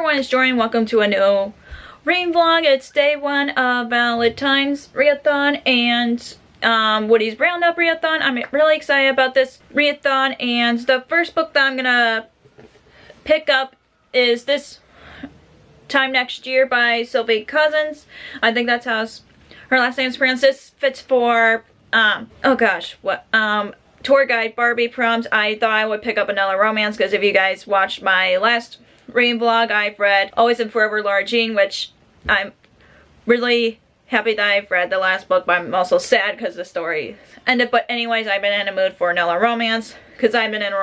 everyone, it's Jordan. Welcome to a new reading vlog. It's day one of Valentine's readathon and Woody's Roundup readathon. I'm really excited about this readathon, and the first book that I'm gonna pick up is This Time Next Year by Sylvie Cousins. I think that's how her last name is pronounced. This fits for tour guide Barbie prompts. I thought I would pick up another romance because if you guys watched my last reading vlog, I've read Always and Forever Laura Jean, which I'm really happy that I've read the last book, but I'm also sad because the story ended. But anyways, I've been in a mood for another romance because I've been in a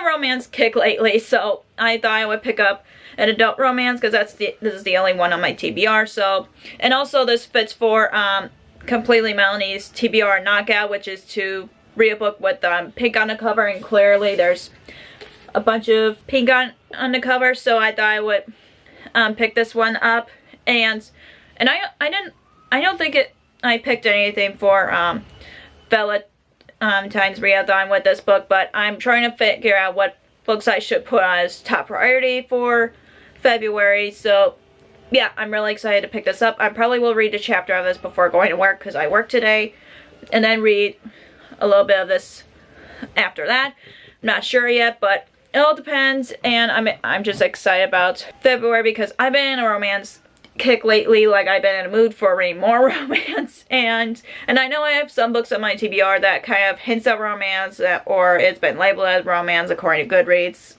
romance kick lately, so I thought I would pick up an adult romance because this is the only one on my TBR. So, and also this fits for Completely Melanie's TBR knockout, which is to read a book with pink on the cover, and clearly there's a bunch of pink on the cover, so I thought I would pick this one up. And I don't think I picked anything for Valentine's readathon with this book, but I'm trying to figure out what books I should put on as top priority for February. So yeah, I'm really excited to pick this up. I probably will read a chapter of this before going to work because I work today, and then read a little bit of this after that. I'm not sure yet, but it all depends, and I'm just excited about February because I've been in a romance kick lately. Like, I've been in a mood for reading more romance, and I know I have some books on my TBR that kind of hints at romance, or it's been labeled as romance according to Goodreads.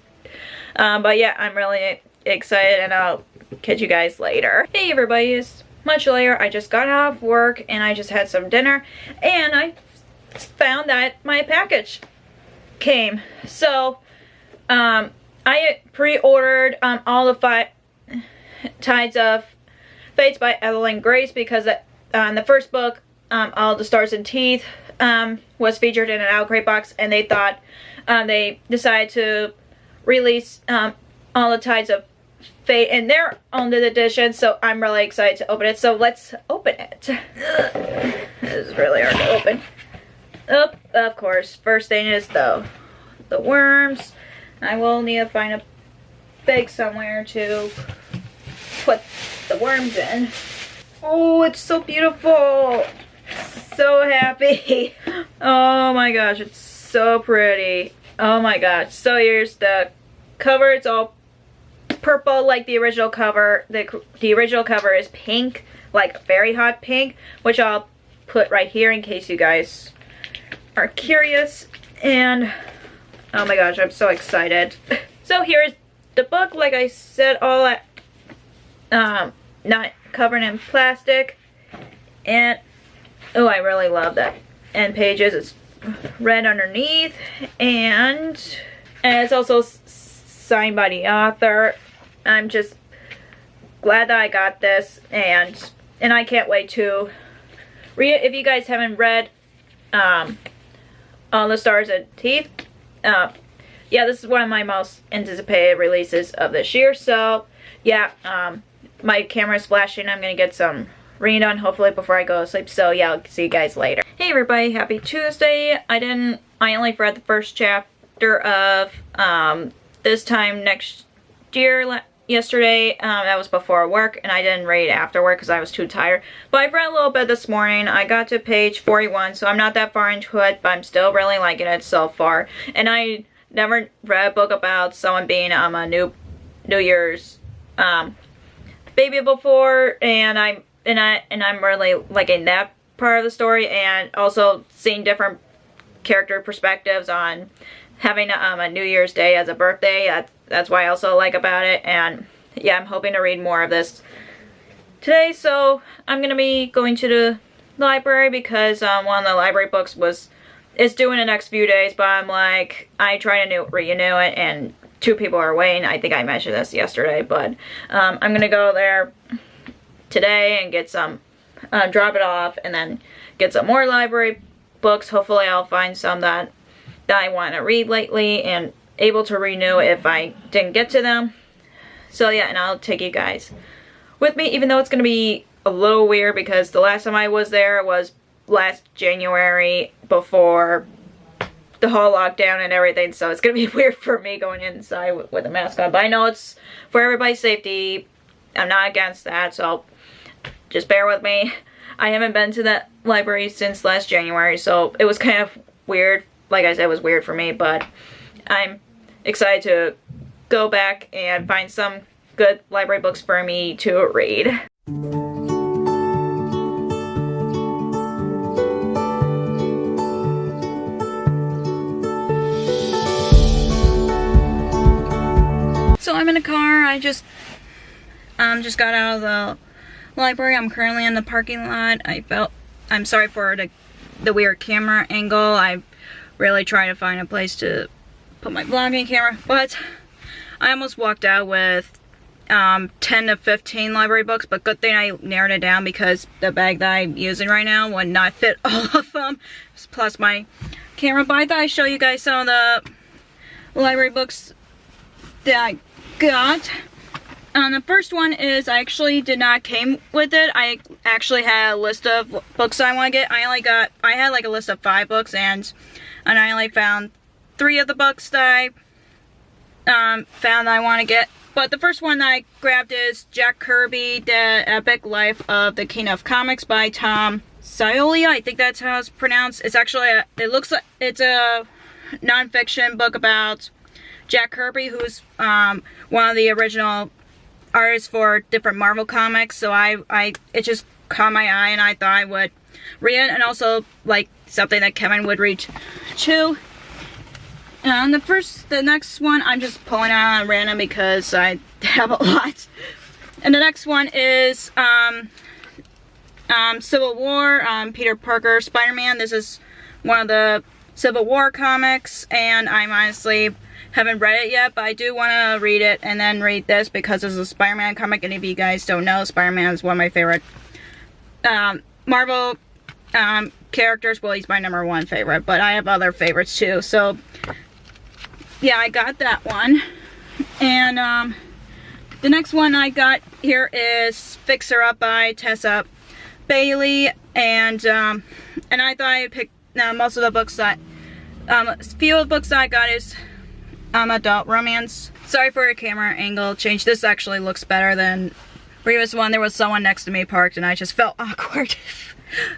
But yeah, I'm really excited, and I'll catch you guys later. Hey everybody, it's much later. I just got out of work and I just had some dinner, and I found that my package came. So I pre-ordered all the 5 Tides of Fates by Evelyn Grace because the first book, All the Stars and Teeth, was featured in an Outgrade box, and they thought they decided to release All the Tides of Fate in their own edition, so I'm really excited to open it. So let's open it. This is really hard to open. Oh, of course, first thing is the worms. I will need to find a bag somewhere to put the worms in. Oh, it's so beautiful. So happy. Oh my gosh, it's so pretty. Oh my gosh. So here's the cover. It's all purple like the original cover. The original cover is pink, like very hot pink, which I'll put right here in case you guys are curious. And oh my gosh, I'm so excited. So here's the book, like I said, all at not covered in plastic. And oh, I really love that end pages. It's red underneath, and it's also signed by the author. I'm just glad that I got this, and I can't wait to read it. If you guys haven't read All the Stars and Teeth, yeah, this is one of my most anticipated releases of this year. So yeah, my camera's flashing. I'm gonna get some reading done hopefully before I go to sleep. So yeah, I'll see you guys later. Hey everybody, happy Tuesday. I only read the first chapter of This Time Next Year yesterday. That was before work, and I didn't read after work because I was too tired. But I've read a little bit this morning. I got to page 41, so I'm not that far into it, but I'm still really liking it so far. And I never read a book about someone being a New Year's baby before, and I'm really liking that part of the story, and also seeing different character perspectives on having a New Year's Day as a birthday. That's what I also like about it. And yeah, I'm hoping to read more of this today. So I'm gonna be going to the library because one of the library books is due in the next few days, but I'm like, I try to renew it, and 2 people are waiting. I think I mentioned this yesterday, but I'm gonna go there today and get some, drop it off, and then get some more library books. Hopefully I'll find some that I want to read lately and able to renew if I didn't get to them. So yeah, and I'll take you guys with me, even though it's going to be a little weird because the last time I was there was last January before the whole lockdown and everything, so it's gonna be weird for me going inside with a mask on. But I know it's for everybody's safety. I'm not against that, so just bear with me. I haven't been to that library since last January, so it was kind of weird. Like I said, it was weird for me, but I'm excited to go back and find some good library books for me to read. So I'm in a car. I just got out of the library. I'm currently in the parking lot. I'm sorry for the weird camera angle. I really try to find a place to put my vlogging camera, but I almost walked out with 10 to 15 library books, but good thing I narrowed it down because the bag that I'm using right now would not fit all of them, plus my camera. But I thought I'd show you guys some of the library books that I got. The first one is, I actually did not came with it. I actually had a list of books I want to get. I had like a list of 5 books, and I only found 3 of the books that I found I want to get. But the first one that I grabbed is Jack Kirby, The Epic Life of the King of Comics by Tom Scioli. I think that's how it's pronounced. It's actually it's a non-fiction book about Jack Kirby, who's one of the original artists for different Marvel comics. So it just caught my eye, and I thought I would read it, and also like something that Kevin would read too. And the next one I'm just pulling out on random because I have a lot. And the next one is Civil War, Peter Parker, Spider-Man. This is one of the Civil War comics, and I'm honestly haven't read it yet, but I do want to read it and then read this because it's a Spider-Man comic, and if you guys don't know, Spider-Man is one of my favorite Marvel characters. Well, he's my #1 favorite, but I have other favorites too. So yeah, I got that one. And the next one I got here is Fixer Up by Tessa Bailey, and I thought I'd pick most of the books that a few of the books that I got is adult romance. Sorry for your camera angle change. This actually looks better than previous one. There was someone next to me parked, and I just felt awkward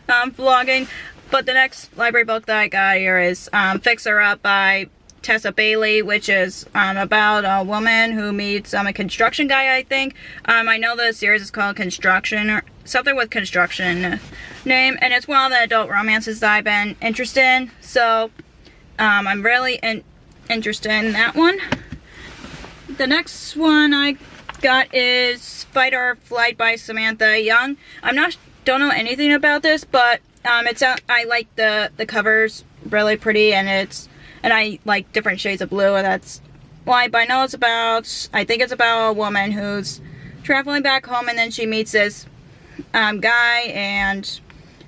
vlogging. But the next library book that I got here is Fixer Up by Tessa Bailey, which is about a woman who meets a construction guy, I think. I know the series is called Construction, or something with construction name, and it's one of the adult romances that I've been interested in. So I'm really interested in that one. The next one I got is Fight or Flight by Samantha Young. Don't know anything about this, but I like the covers, really pretty, and I like different shades of blue, and that's why. But I know I think it's about a woman who's traveling back home, and then she meets this guy and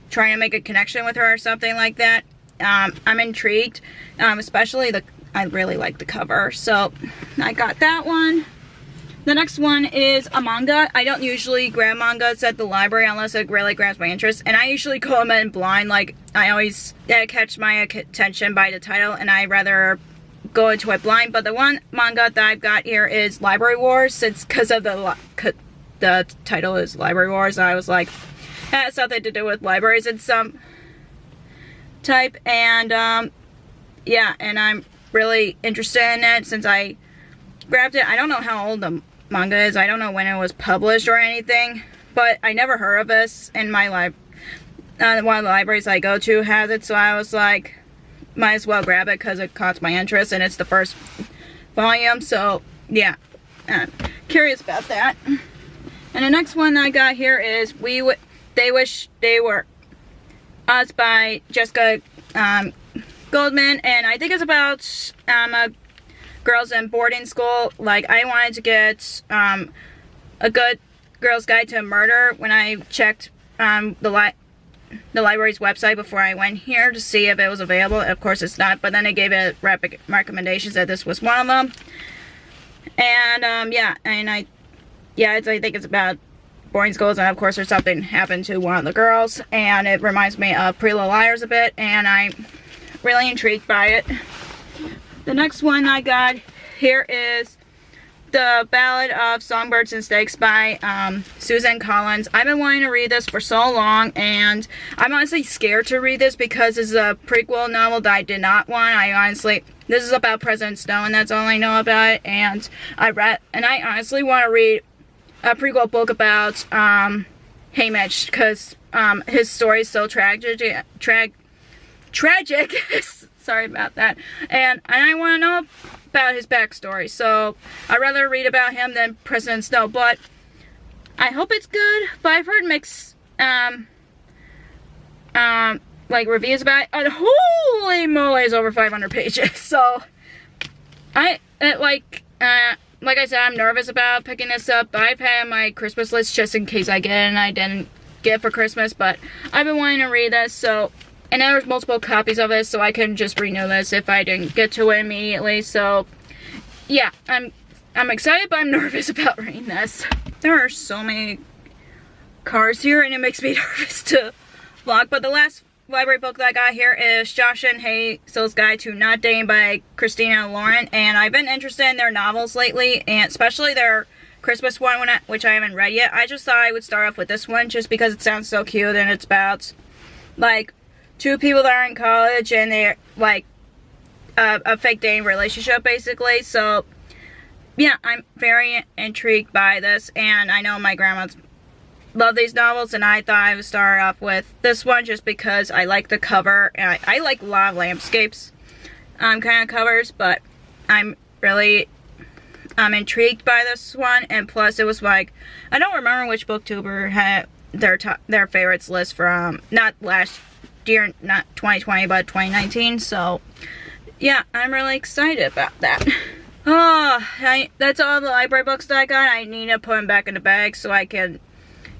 trying to make a connection with her or something like that. I'm intrigued, especially I really like the cover, so I got that one. The next one is a manga. I don't usually grab mangas at the library unless it really grabs my interest, and I usually go in blind. Like, I always catch my attention by the title, and I rather go into it blind. But the one manga that I've got here is Library Wars. It's because of the title is Library Wars. I was like, it has something to do with libraries in some type, and yeah, and I'm really interested in it since I grabbed it. I don't know how old the manga is. I don't know when it was published or anything, but I never heard of this, and my one of the libraries I go to has it, so I was like, might as well grab it because it caught my interest, and it's the first volume, so yeah, curious about that. And the next one I got here is They Wish They Were Us by Jessica Goldman, and I think it's about girls in boarding school. Like, I wanted to get a good girl's guide to murder when I checked the library's website before I went here to see if it was available. Of course it's not, but then they gave it recommendations that this was one of them. And yeah, and I think it's about boarding schools, and of course there's something happened to one of the girls, and it reminds me of Pretty Little Liars a bit, and really intrigued by it. The next one I got here is The Ballad of Songbirds and Snakes by Susan Collins. I've been wanting to read this for so long, and I'm honestly scared to read this because this is a prequel novel that I did not want. This is about President Snow, and that's all I know about it. And I honestly want to read a prequel book about Haymitch, because his story is so tragic. Sorry about that. And I want to know about his backstory, so I'd rather read about him than President Snow, but I hope it's good. But I've heard mixed like reviews about it, and holy moly, it's over 500 pages. So like I said, I'm nervous about picking this up. I've had my Christmas list just in case I get it, and I didn't get it for Christmas, but I've been wanting to read this. So, and there's multiple copies of this, so I can just renew this if I didn't get to it immediately. So yeah, I'm excited, but I'm nervous about reading this. There are so many cars here, and it makes me nervous to vlog. But the last library book that I got here is Josh and Hazel's Guide to Not Dating by Christina Lauren, and I've been interested in their novels lately, and especially their Christmas one, which I haven't read yet. I just thought I would start off with this one just because it sounds so cute, and it's about like two people that are in college, and they're like a fake dating relationship basically. So yeah, I'm very intrigued by this, and I know my grandma's love these novels, and I thought I would start off with this one just because I like the cover, and I like a lot of landscapes kind of covers, but I'm intrigued by this one. And plus it was like, I don't remember which booktuber had their favorites list from not last year, not 2020, but 2019. So yeah, I'm really excited about that. That's all the library books that I got. I need to put them back in the bag so I can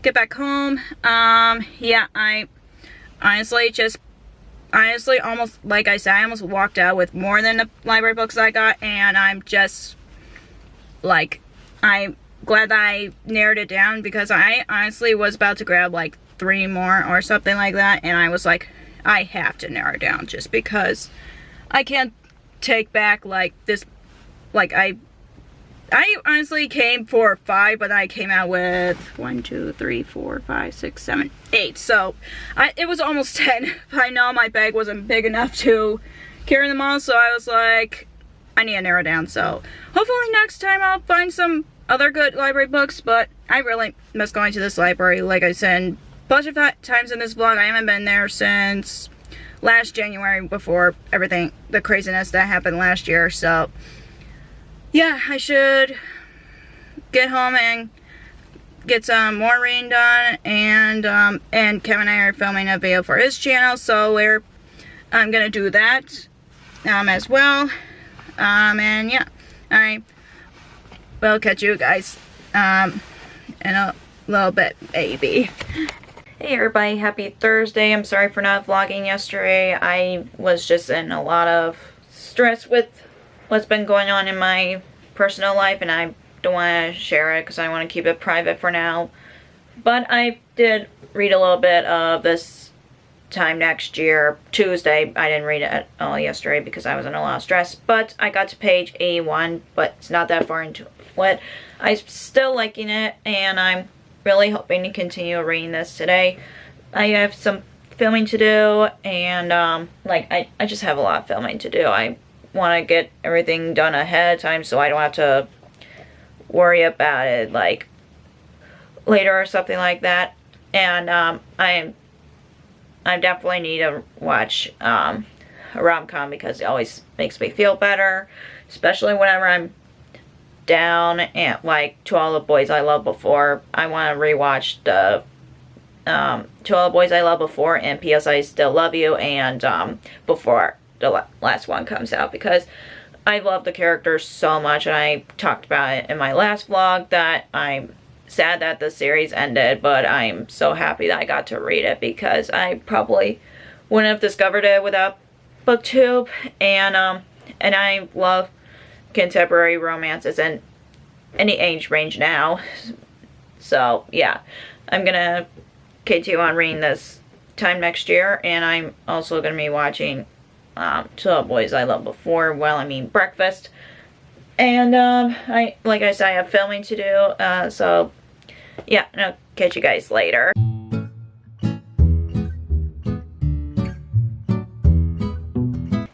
get back home. Yeah, I honestly almost, like I said, I almost walked out with more than the library books I got, and I'm just like, I'm glad that I narrowed it down, because I honestly was about to grab like 3 more or something like that, and I was like, I have to narrow it down just because I can't take back like this. Like I honestly came for 5, but I came out with 1, 2, 3, 4, 5, 6, 7, 8. So it was almost 10. I know my bag wasn't big enough to carry them all, so I was like, I need to narrow down. So hopefully next time I'll find some other good library books, but I really miss going to this library. Like I said a bunch of times in this vlog, I haven't been there since last January, before everything, the craziness that happened last year. So yeah, I should get home and get some more reading done, and Kevin and I are filming a video for his channel, so I'm gonna do that as well. And yeah, I will catch you guys in a little bit, maybe. Hey everybody, happy Thursday. I'm sorry for not vlogging yesterday. I was just in a lot of stress with what's been going on in my personal life, and I don't want to share it because I want to keep it private for now. But I did read a little bit of This Time Next Year, Tuesday. I didn't read it at all yesterday because I was in a lot of stress, but I got to page 81, but it's not that far into it. I'm still liking it, and I'm really hoping to continue reading this today. I have some filming to do, and I just have a lot of filming to do. I want to get everything done ahead of time so I don't have to worry about it like later or something like that. And I definitely need to watch a rom-com because it always makes me feel better, especially whenever I'm down, and like To All the Boys I Loved Before. I want to rewatch the To All the Boys I Loved Before and P.S. I Still Love You, and before the last one comes out, because I love the characters so much, and I talked about it in my last vlog that I'm sad that the series ended, but I'm so happy that I got to read it because I probably wouldn't have discovered it without BookTube. And I love contemporary romances in any age range now. So yeah, I'm gonna continue on reading This Time Next Year, and I'm also gonna be watching To Boys I Loved Before, well, I mean breakfast. And, like I said, I have filming to do, so, yeah, I'll catch you guys later.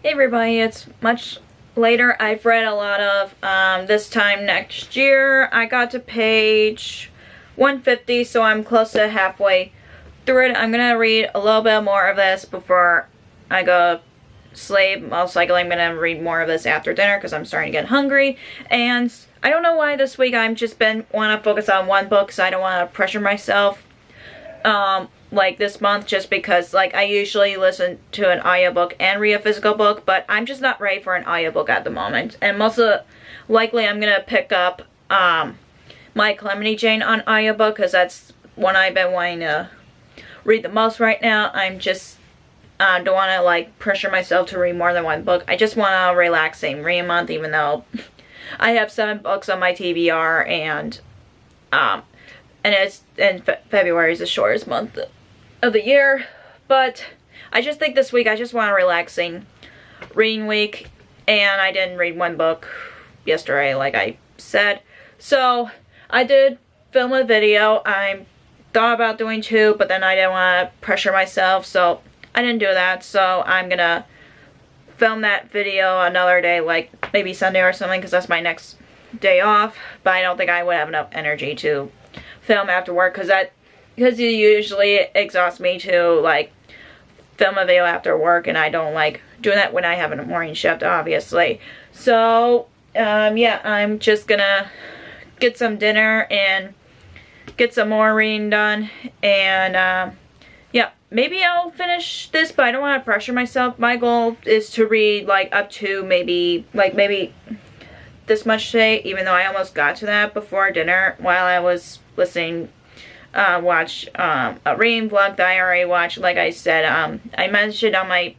Hey everybody, it's much later. I've read a lot of, This Time Next Year. I got to page 150, so I'm close to halfway through it. I'm gonna read a little bit more of this before I go sleep. Most likely I'm gonna read more of this after dinner because I'm starting to get hungry. And I don't know why this week I'm just want to focus on one book because I don't want to pressure myself like this month, just because like I usually listen to an audiobook and read a physical book, but I'm just not ready for an audiobook at the moment. And most likely I'm gonna pick up My Calamity Jane on audiobook because that's one I've been wanting to read the most right now. I'm just don't want to like pressure myself to read more than one book. I just want a relaxing read month, even though I have 7 books on my TBR, and February is the shortest month of the year. But I just think this week I just want a relaxing reading week, and I didn't read one book yesterday like I said. So I did film a video. I thought about doing 2, but then I didn't want to pressure myself, so I didn't do that. So I'm gonna film that video another day, like maybe Sunday or something, because that's my next day off. But I don't think I would have enough energy to film after work, because it usually exhausts me to like film a video after work, and I don't like doing that when I have a morning shift, obviously. So yeah, I'm just gonna get some dinner and get some more reading done, and yeah, maybe I'll finish this, but I don't want to pressure myself. My goal is to read like up to maybe this much today, even though I almost got to that before dinner while I was listening, watch a reading vlog that I already watched. Like I said, I mentioned on my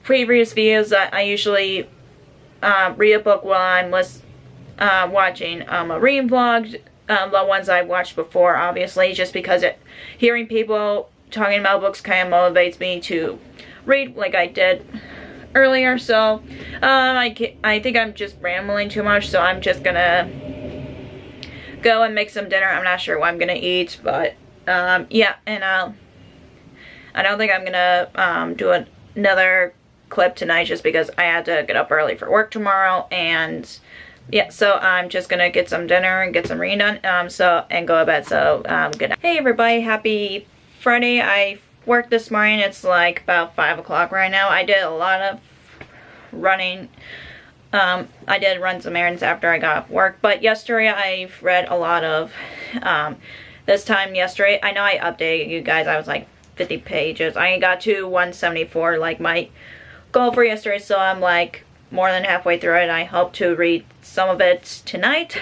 previous videos that I usually read a book while I'm watching a reading vlog. The ones I've watched before, obviously, just because hearing people talking about books kind of motivates me to read like I did earlier. So I think I'm just rambling too much, so I'm just gonna go and make some dinner. I'm not sure what I'm gonna eat, but yeah, and I don't think I'm gonna do another clip tonight, just because I had to get up early for work tomorrow. And yeah, so I'm just gonna get some dinner and get some reading done, and go to bed. So good night. Hey everybody, happy Friday. I worked this morning. It's like about 5 o'clock right now. I did a lot of running. I did run some errands after I got off work, but yesterday I've read a lot of this time yesterday. I know I updated you guys. I was like 50 pages. I got to 174, like my goal for yesterday, so I'm like more than halfway through it. I hope to read some of it tonight.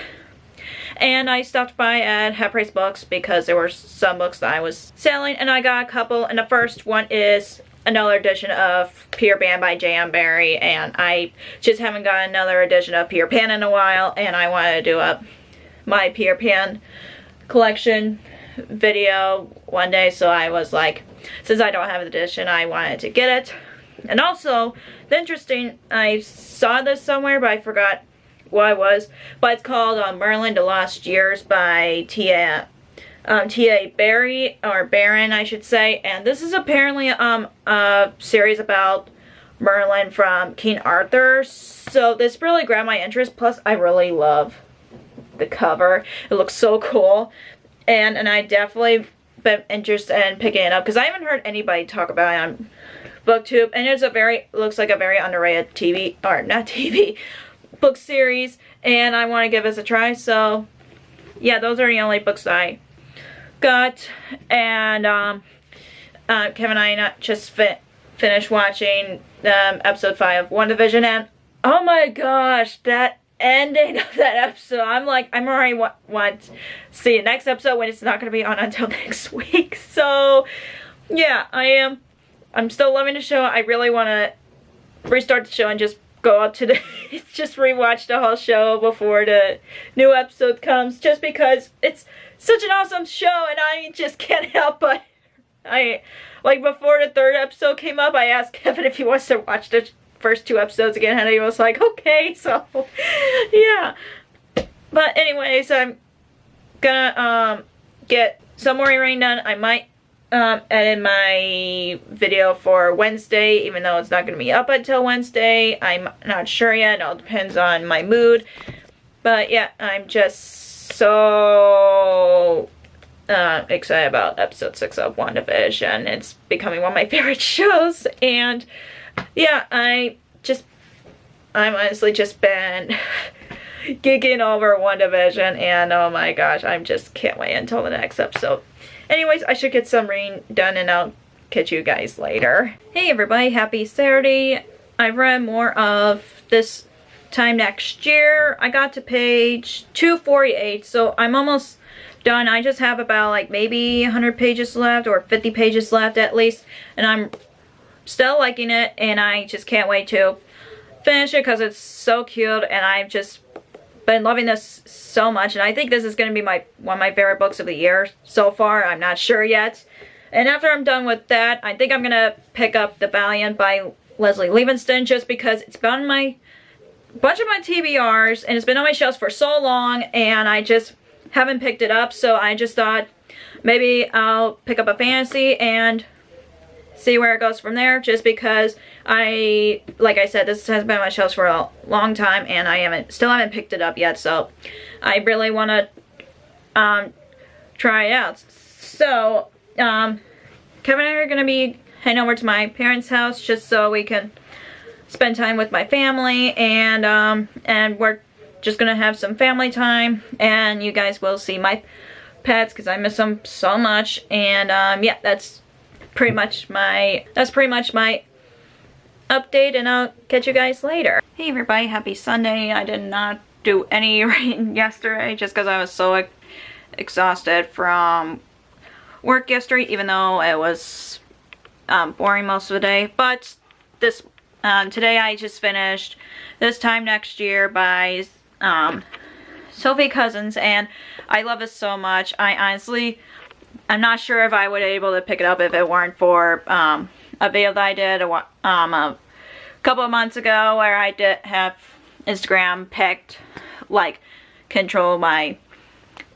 And I stopped by at Half Price Books because there were some books that I was selling, and I got a couple. And the first one is another edition of Peter Pan by J.M. Barrie, and I just haven't got another edition of Peter Pan in a while, and I wanted to do my Peter Pan collection video one day, so I was like, since I don't have an edition, I wanted to get it. And also, the interesting, I saw this somewhere, but I forgot what it was, but it's called Merlin: The Lost Years by T.A. Barrie, or Barron, I should say. And this is apparently a series about Merlin from King Arthur. So this really grabbed my interest. Plus, I really love the cover. It looks so cool. And I definitely been interested in picking it up because I haven't heard anybody talk about it on BookTube, and it's looks like a very underrated book series, and I want to give this a try. So yeah, those are the only books I got. And Kevin and I just finished watching episode 5 of WandaVision, and oh my gosh, that ending of that episode, I'm like, I'm already want to see the next episode when it's not going to be on until next week. So yeah, I'm still loving the show. I really want to restart the show and just go up to just rewatch the whole show before the new episode comes, just because it's such an awesome show, and I just can't help but Like before the third episode came up, I asked Kevin if he wants to watch the first 2 episodes again, and he was like, okay, so yeah. But anyways, I'm gonna get some more reading done. I might edit my video for Wednesday, even though it's not gonna be up until Wednesday. I'm not sure yet. It all depends on my mood. But yeah, I'm just so excited about episode 6 of WandaVision. It's becoming one of my favorite shows, and yeah, I've honestly just been geeking over WandaVision, and oh my gosh, I just can't wait until the next episode. Anyways, I should get some reading done, and I'll catch you guys later. Hey everybody, happy Saturday. I've read more of This Time Next Year. I got to page 248, so I'm almost done. I just have about like maybe 100 pages left, or 50 pages left at least, and I'm still liking it, and I just can't wait to finish it because it's so cute, and I've just been loving this so much, and I think this is going to be one of my favorite books of the year so far. I'm not sure yet. And after I'm done with that, I think I'm going to pick up The Valiant by Leslie Livingston, just because it's been on my bunch of my TBRs, and it's been on my shelves for so long, and I just haven't picked it up. So I just thought maybe I'll pick up a fantasy and see where it goes from there, just because like I said, this has been on my shelves for a long time, and I still haven't picked it up yet, so I really want to try it out. So Kevin and I are going to be heading over to my parents' house just so we can spend time with my family, and we're just going to have some family time, and you guys will see my pets because I miss them so much. And yeah, that's pretty much my update, and I'll catch you guys later. Hey everybody, happy Sunday. I did not do any reading yesterday just because I was so exhausted from work yesterday, even though it was boring most of the day. But today I just finished This Time Next Year by Sophie Cousins, and I love it so much. I'm not sure if I would be able to pick it up if it weren't for a video that I did a couple of months ago, where I did have Instagram picked, like, control my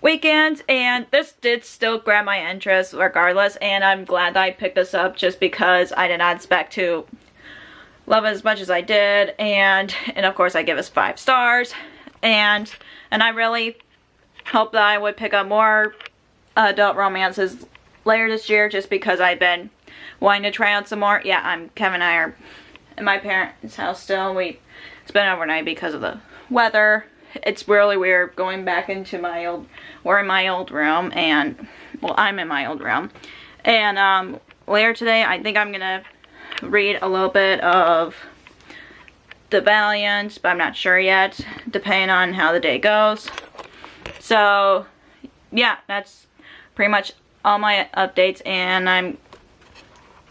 weekends, and this did still grab my interest regardless, and I'm glad that I picked this up just because I did not expect to love it as much as I did, and of course I give us 5 stars, and I really hope that I would pick up more adult romances later this year, just because I've been wanting to try out some more. Yeah, Kevin and I are in my parents' house still. We spent overnight because of the weather. It's really weird going back into we're in my old room, and, well, I'm in my old room. And later today, I think I'm gonna read a little bit of The Valiant, but I'm not sure yet, depending on how the day goes. So, yeah, that's pretty much all my updates, and I'm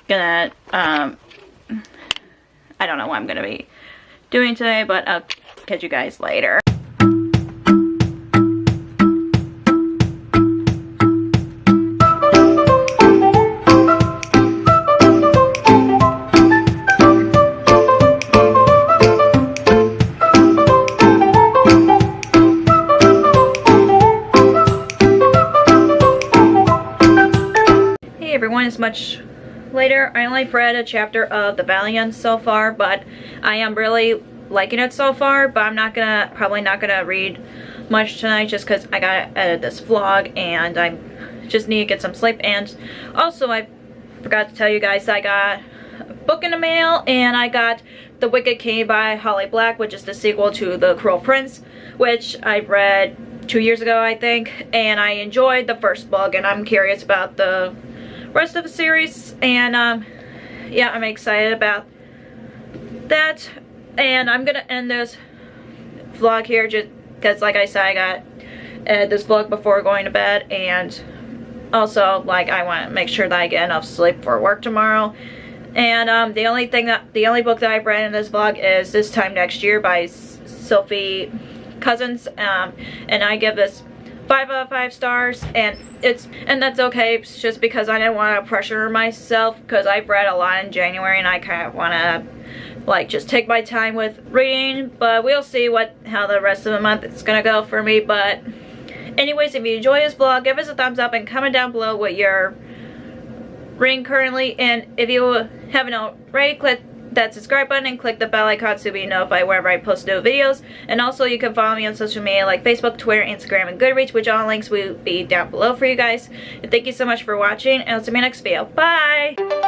gonna, I don't know what I'm gonna be doing today, but I'll catch you guys later. Is much later. I only read a chapter of The Valiant so far, but I am really liking it so far. But I'm probably not gonna read much tonight, just because I gotta edit this vlog, and I just need to get some sleep. And also, I forgot to tell you guys, I got a book in the mail, and I got The Wicked King by Holly Black, which is the sequel to The Cruel Prince, which I read 2 years ago, I think, and I enjoyed the first book, and I'm curious about the rest of the series, and yeah, I'm excited about that. And I'm gonna end this vlog here just because, like I said, I got this vlog before going to bed, and also, like, I want to make sure that I get enough sleep for work tomorrow. And the only book that I've read in this vlog is This Time Next Year by Sophie Cousins, and I give this 5 out of 5 stars, and that's okay. It's just because I didn't want to pressure myself, because I've read a lot in January and I kind of want to like just take my time with reading, but we'll see how the rest of the month it's gonna go for me. But anyways, if you enjoy this vlog, give us a thumbs up and comment down below what you're reading currently, and if you haven't already, click that subscribe button and click the bell icon to be notified whenever I post new videos. And also you can follow me on social media like Facebook, Twitter, Instagram, and Goodreads, which all links will be down below for you guys. And thank you so much for watching, and I'll see you in my next video. Bye!